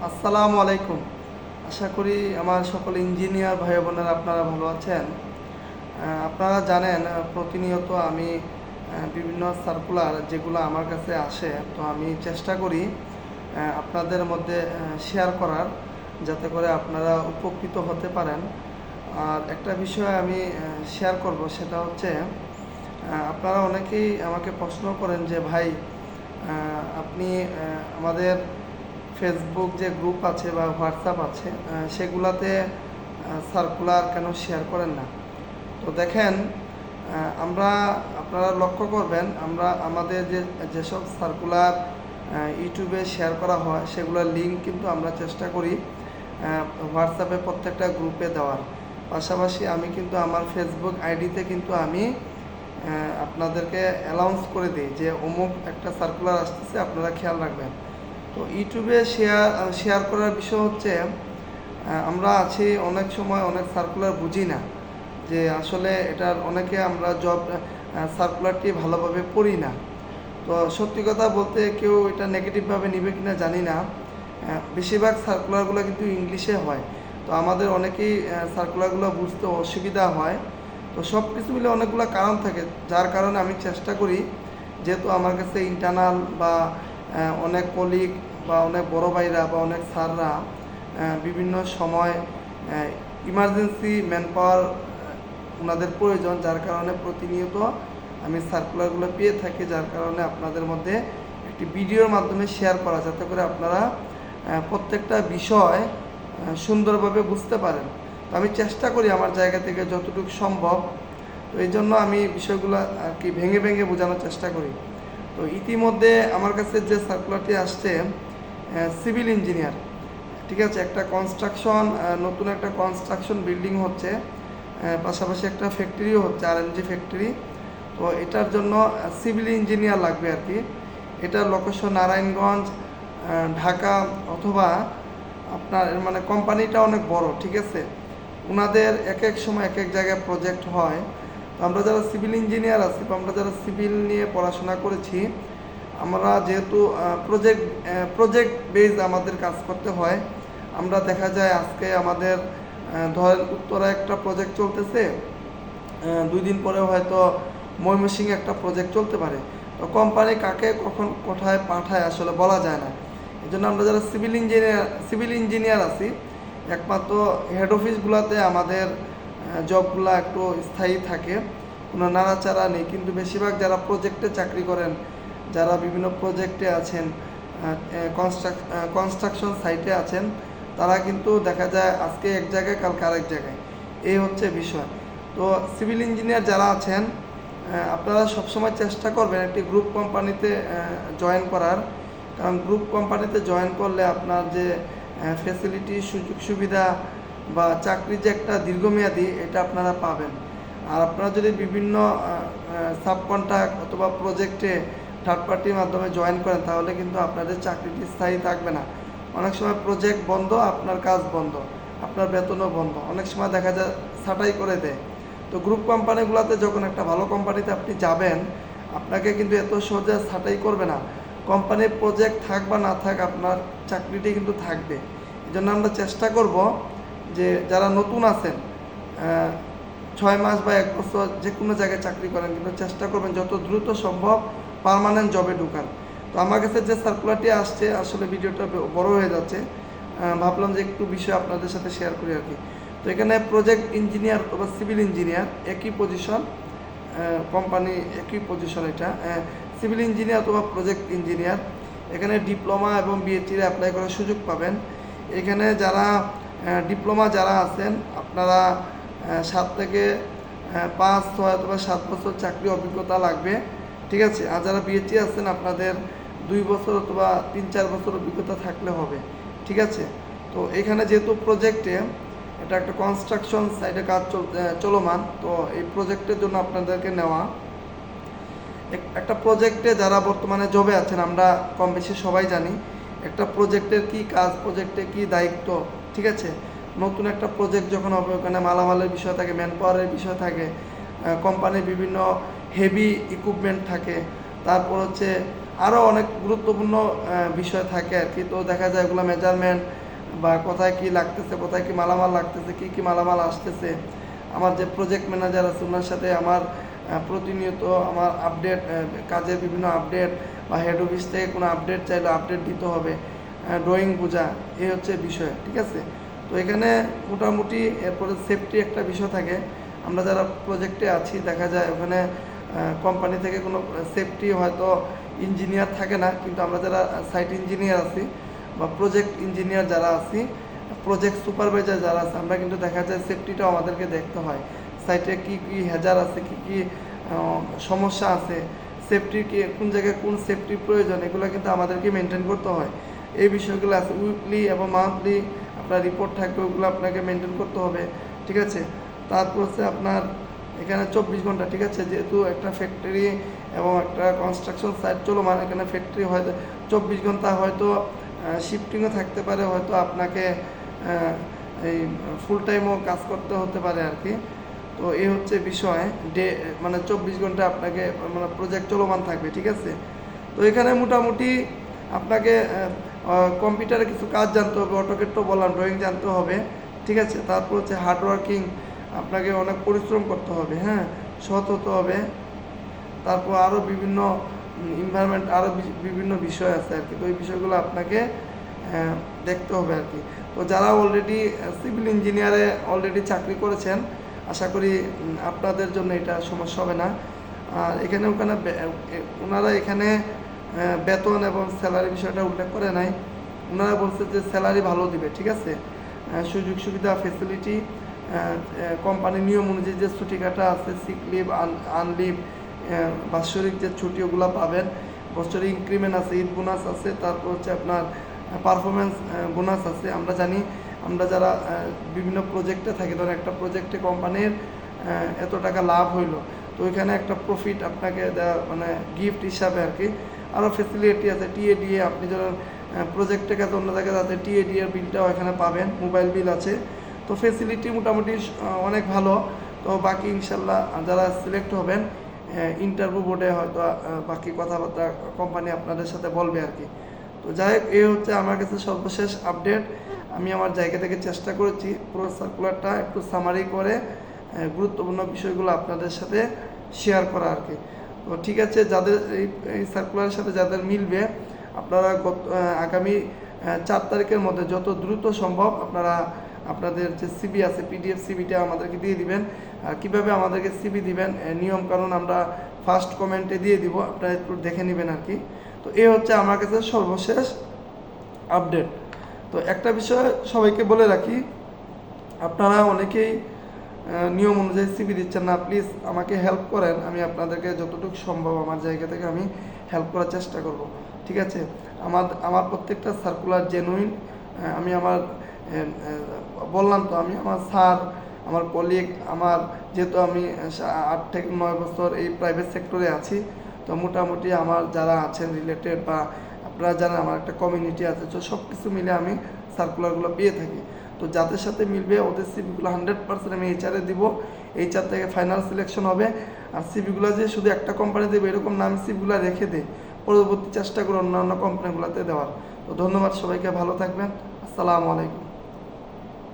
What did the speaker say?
আসসালামু আলাইকুম। আশা করি আমার সকল ইঞ্জিনিয়ার ভাই বোনেরা আপনারা ভালো আছেন। আপনারা জানেন প্রতিনিয়ত আমি বিভিন্ন সার্কুলার যেগুলো আমার কাছে আসে, তো আমি চেষ্টা করি আপনাদের মধ্যে শেয়ার করার, যাতে করে আপনারা উপকৃত হতে পারেন। আর একটা বিষয় আমি শেয়ার করব, সেটা হচ্ছে আপনারা অনেকেই আমাকে প্রশ্ন করেন যে ভাই, আপনি আমাদের ফেসবুক যে গ্রুপ আছে বা হোয়াটসঅ্যাপ আছে সেগুলাতে সার্কুলার কেন শেয়ার করেন না। তো দেখেন, আপনারা লক্ষ্য করবেন, আমরা আমাদের যেসব সার্কুলার ইউটিউবে শেয়ার করা হয় সেগুলোর লিঙ্ক কিন্তু আমরা চেষ্টা করি হোয়াটসঅ্যাপে প্রত্যেকটা গ্রুপে দেওয়ার। পাশাপাশি আমি কিন্তু আমার ফেসবুক আইডিতে কিন্তু আমি আপনাদেরকে অ্যানাউন্স করে দিই যে অমুক একটা সার্কুলার আসতেছে, আপনারা খেয়াল রাখবেন। তো ইউটিউবে শেয়ার করার বিষয় হচ্ছে, আমরা আছি অনেক সময় অনেক সার্কুলার বুঝি না, যে আসলে এটার অনেকে আমরা জব সার্কুলারটি ভালোভাবে পড়ি না। তো সত্যি কথা বলতে কেউ এটা নেগেটিভভাবে নেবে কিনা জানি না। বেশিরভাগ সার্কুলারগুলো কিন্তু ইংলিশে হয়, তো আমাদের অনেকেই সার্কুলারগুলো বুঝতে অসুবিধা হয়। তো সব কিছু মিলে অনেকগুলো কারণ থাকে, যার কারণে আমি চেষ্টা করি, যেহেতু আমার কাছে ইন্টারনাল বা অনেক কলিগ বা অনেক বড় ভাইরা বা অনেক স্যাররা বিভিন্ন সময় ইমার্জেন্সি ম্যান পাওয়ার ওনাদের প্রয়োজন, যার কারণে প্রতিনিয়ত আমি সার্কুলারগুলো পেয়ে থাকি, যার কারণে আপনাদের মধ্যে একটি ভিডিওর মাধ্যমে শেয়ার করা, যাতে করে আপনারা প্রত্যেকটা বিষয় সুন্দরভাবে বুঝতে পারেন। তো আমি চেষ্টা করি আমার জায়গা থেকে যতটুকু সম্ভব। তো এই জন্য আমি বিষয়গুলো আর কি ভেঙে ভেঙে বোঝানোর চেষ্টা করি। তো ইতিমধ্যে আমার কাছে যে সার্কুলারটি আসছে, সিভিল ইঞ্জিনিয়ার, ঠিক আছে, একটা কনস্ট্রাকশন, নতুন একটা কনস্ট্রাকশন বিল্ডিং হচ্ছে, পাশাপাশি একটা ফ্যাক্টরিও হচ্ছে, আরএনজি ফ্যাক্টরি। তো এটার জন্য সিভিল ইঞ্জিনিয়ার লাগবে আর কি। এটার লোকেশন নারায়ণগঞ্জ, ঢাকা, অথবা আপনার মানে কোম্পানিটা অনেক বড়, ঠিক আছে। ওনাদের এক এক সময় এক এক জায়গায় প্রজেক্ট হয়। তো আমরা যারা সিভিল ইঞ্জিনিয়ার আছি, বা আমরা যারা সিভিল নিয়ে পড়াশোনা করেছি, আমরা যেহেতু প্রজেক্ট বেজ আমাদের কাজ করতে হয়। আমরা দেখা যায় আজকে আমাদের ধরেন উত্তরা একটা প্রজেক্ট চলতেছে, 2 দিন পরে হয়তো ময়মনসিংহে একটা প্রজেক্ট চলতে পারে। তো কোম্পানি কাকে কখন কোথায় পাঠায় আসলে বলা যায় না। এই জন্য আমরা যারা সিভিল ইঞ্জিনিয়ার আছি, একমাত্র হেড অফিসগুলোতে আমাদের জবগুলো একটু স্থায়ী থাকে, কোনো নাড়াচাড়া নেই। কিন্তু বেশিরভাগ যারা প্রজেক্টে চাকরি করেন, যারা বিভিন্ন প্রজেক্টে আছেন, কনস্ট্রাকশন সাইটে আছেন, তারা কিন্তু দেখা যায় আজকে এক জায়গায় কালকে আরেক জায়গায়, এই হচ্ছে বিষয়। তো সিভিল ইঞ্জিনিয়ার যারা আছেন, আপনারা সবসময় চেষ্টা করবেন একটি গ্রুপ কোম্পানিতে জয়েন করার। কারণ গ্রুপ কোম্পানিতে জয়েন করলে আপনার যে ফ্যাসিলিটি, সুযোগ সুবিধা বা চাকরি যে একটা দীর্ঘমেয়াদী, এটা আপনারা পাবেন। আর আপনারা যদি বিভিন্ন সাব কন্ট্রাক্ট অথবা প্রজেক্টে থার্ড পার্টির মাধ্যমে জয়েন করেন, তাহলে কিন্তু আপনাদের চাকরিটি স্থায়ী থাকবে না। অনেক সময় প্রজেক্ট বন্ধ, আপনার কাজ বন্ধ, আপনার বেতনও বন্ধ, অনেক সময় দেখা যায় ছাঁটাই করে দেয়। তো গ্রুপ কোম্পানিগুলোতে যখন একটা ভালো কোম্পানিতে আপনি যাবেন, আপনাকে কিন্তু এত সহজে ছাঁটাই করবে না। কোম্পানির প্রজেক্ট থাক বা না থাক, আপনার চাকরিটি কিন্তু থাকবে। এই জন্য আমরা চেষ্টা করব যে যারা নতুন আছেন, 6 মাস বা 1 বছর যে কোনো জায়গায় চাকরি করেন, কিন্তু চেষ্টা করবেন যত দ্রুত সম্ভব পার্মানেন্ট জবে ঢোকার। তো আমার কাছে যে সার্কুলারটি আসছে, আসলে ভিডিওটা বড় হয়ে যাচ্ছে, ভাবলাম যে একটু বিষয় আপনাদের সাথে শেয়ার করি আর কি। তো এখানে প্রজেক্ট ইঞ্জিনিয়ার অথবা সিভিল ইঞ্জিনিয়ার একই পজিশন, কোম্পানি একই পজিশন। এটা সিভিল ইঞ্জিনিয়ার অথবা প্রজেক্ট ইঞ্জিনিয়ার, এখানে ডিপ্লোমা এবং বিএসসিতে অ্যাপ্লাই করার সুযোগ পাবেন। এখানে যারা ডিপ্লোমা যারা আছেন, আপনারা 7 থেকে 5, 6 অথবা 7 বছর চাকরি অভিজ্ঞতা লাগবে, ঠিক আছে। আর যারা বিএসসি আছেন, আপনাদের 2 বছর অথবা 3-4 বছর অভিজ্ঞতা থাকলে হবে, ঠিক আছে। তো এখানে যেহেতু প্রজেক্টে এটা একটা কনস্ট্রাকশন সাইটে কাজ চলমান, তো এই প্রজেক্টের জন্য আপনাদেরকে নেওয়া। একটা প্রজেক্টে যারা বর্তমানে জবে আছেন, আমরা কম বেশি সবাই জানি একটা প্রজেক্টের কি কাজ, প্রজেক্টে কি দায়িত্ব, ঠিক আছে। নতুন একটা প্রজেক্ট যখন হবে, ওখানে মালামালের বিষয় থাকে, ম্যান পাওয়ারের বিষয় থাকে, কোম্পানির বিভিন্ন হেভি ইকুইপমেন্ট থাকে, তারপর হচ্ছে আরও অনেক গুরুত্বপূর্ণ বিষয় থাকে আর কি। তো দেখা যায় এগুলো মেজারমেন্ট বা কোথায় কি লাগতেছে, কোথায় কি মালামাল লাগতেছে, কি কি মালামাল আসতেছে, আমার যে প্রজেক্ট ম্যানেজার আছে ওনার সাথে আমার প্রতিনিয়ত আমার আপডেট, কাজের বিভিন্ন আপডেট বা হেড অফিস থেকে কোনো আপডেট চাইলে আপডেট দিতে হবে, ড্রয়িং বোঝা, এই হচ্ছে বিষয়, ঠিক আছে। তো এখানে মোটামুটি এরপরে সেফটি একটা বিষয় থাকে। আমরা যারা প্রজেক্টে আছি দেখা যায় ওখানে কোম্পানি থেকে কোনো সেফটি হয়তো ইঞ্জিনিয়ার থাকে না, কিন্তু আমরা যারা সাইট ইঞ্জিনিয়ার আছি বা প্রজেক্ট ইঞ্জিনিয়ার যারা আছি, প্রজেক্ট সুপারভাইজার যারা আছে, আমরা কিন্তু দেখা যায় সেফটিটাও আমাদেরকে দেখতে হয়। সাইটে কি কি হ্যাজার আছে, কি কি সমস্যা আছে, সেফটি কি কোন জায়গায় কোন সেফটির প্রয়োজন, এগুলো কিন্তু আমাদেরকে মেনটেন করতে হয়। এই বিষয়গুলো আছে উইকলি এবং মান্থলি আপনার রিপোর্ট থাকবে, ওগুলো আপনাকে মেনটেন করতে হবে, ঠিক আছে। তারপর হচ্ছে আপনার এখানে 24 ঘন্টা, ঠিক আছে, যেহেতু একটা ফ্যাক্টরি এবং একটা কনস্ট্রাকশন সাইট চলমান, এখানে ফ্যাক্টরি হয়তো 24 ঘন্টা হয়তো শিফটিংও থাকতে পারে, হয়তো আপনাকে এই ফুল টাইমও কাজ করতে হতে পারে আর কি। তো এই হচ্ছে বিষয়, মানে 24 ঘন্টা আপনাকে মানে প্রজেক্ট চলমান থাকবে, ঠিক আছে। তো এখানে মোটামুটি আপনাকে কম্পিউটারে কিছু কাজ জানতে হবে, অটোকেট তো বললাম, ড্রয়িং জানতে হবে, ঠিক আছে। তারপর হচ্ছে হার্ডওয়ার্কিং, আপনাকে অনেক পরিশ্রম করতে হবে, হ্যাঁ, সৎ হতে হবে। তারপর আরও বিভিন্ন এনভায়রনমেন্ট, আরও বিভিন্ন বিষয় আছে আর কি। তো এই বিষয়গুলো আপনাকে দেখতে হবে আর কি। তো যারা অলরেডি সিভিল ইঞ্জিনিয়ারে অলরেডি চাকরি করেছেন, আশা করি আপনাদের জন্য এটা সমস্যা হবে না। আর এখানে ওনারা এখানে বেতন এবং স্যালারি বিষয়টা উল্লেখ করে নাই। ওনারা বলছে যে স্যালারি ভালো দিবে, ঠিক আছে। সুযোগ সুবিধা, ফেসিলিটি, কোম্পানির নিয়ম অনুযায়ী যে ছুটি কাটা আছে, সিক লিভ, আনলিভ, বাৎসরিক যে ছুটি ওগুলো পাবেন, বছরে ইনক্রিমেন্ট আছে, ঈদ বোনাস আছে, তারপর হচ্ছে আপনার পারফরমেন্স বোনাস আছে। আমরা জানি, আমরা যারা বিভিন্ন প্রজেক্টে থাকি, ধরেন একটা প্রজেক্টে কোম্পানির এত টাকা লাভ হইলো, তো ওইখানে একটা প্রফিট আপনাকে দেওয়া, মানে গিফট হিসাবে আর কি। আরও ফেসিলিটি আছে, টিএডিএ, আপনি যখন প্রজেক্টের কাছে অন্য জায়গায় যাতে টিএডিএর বিলটাও এখানে পাবেন, মোবাইল বিল আছে। তো ফেসিলিটি মোটামুটি অনেক ভালো। তো বাকি ইনশাল্লাহ যারা সিলেক্ট হবেন ইন্টারভিউ বোর্ডে হয়তো বাকি কথাবার্তা কোম্পানি আপনাদের সাথে বলবে আর কি। তো যাই হোক, এই হচ্ছে আমার কাছে সর্বশেষ আপডেট। আমি আমার জায়গা থেকে চেষ্টা করেছি পুরো সার্কুলারটা একটু সামারি করে গুরুত্বপূর্ণ বিষয়গুলো আপনাদের সাথে শেয়ার করা আর কি। তো ঠিক আছে, যাদের এই সার্কুলারের সাথে যাদের মিলবে, আপনারা আগামী 4 তারিখের মধ্যে যত দ্রুত সম্ভব আপনারা আপনাদের যে সিবি আছে, পিডিএফ সিবিটা আমাদেরকে দিয়ে দিবেন। আর কীভাবে আমাদেরকে সিবি দিবেন, নিয়মকানুন আমরা ফার্স্ট কমেন্টে দিয়ে দিব, আপনারা একটু দেখে নেবেন আর কি। তো এই হচ্ছে আমার কাছে সর্বশেষ আপডেট। তো একটা বিষয় সবাইকে বলে রাখি, আপনারা অনেকেই নিয়ম অনুযায়ী সিবি দিচ্ছেন না, প্লিজ আমাকে হেল্প করেন। আমি আপনাদেরকে যতটুকু সম্ভব আমার জায়গা থেকে আমি হেল্প করার চেষ্টা করব, ঠিক আছে। আমার প্রত্যেকটা সার্কুলার জেনুইন। আমি আমার বললাম তো, আমি আমার স্যার, আমার কলিগ, আমার যেহেতু আমি 8 থেকে 9 বছর এই প্রাইভেট সেক্টরে আছি, তো মোটামুটি আমার যারা আছেন রিলেটেড বা আপনারা জানেন আমার একটা কমিউনিটি আছে, তো সব কিছু মিলে আমি সার্কুলারগুলো পেয়ে থাকি। তো যাদের সাথে মিলবে ওদের সিভিগুলো 100% আমি এইচআরে দিব, এইচআর থেকে ফাইনাল সিলেকশন হবে। আর সিভিগুলো যে শুধু একটা কোম্পানি দেবে এরকম না, আমি সিভিগুলো রেখে দিই, পরবর্তী চেষ্টা করব অন্যান্য কোম্পানিগুলোতে দেওয়ার। তো ধন্যবাদ সবাইকে, ভালো থাকবেন, আসসালামু আলাইকুম।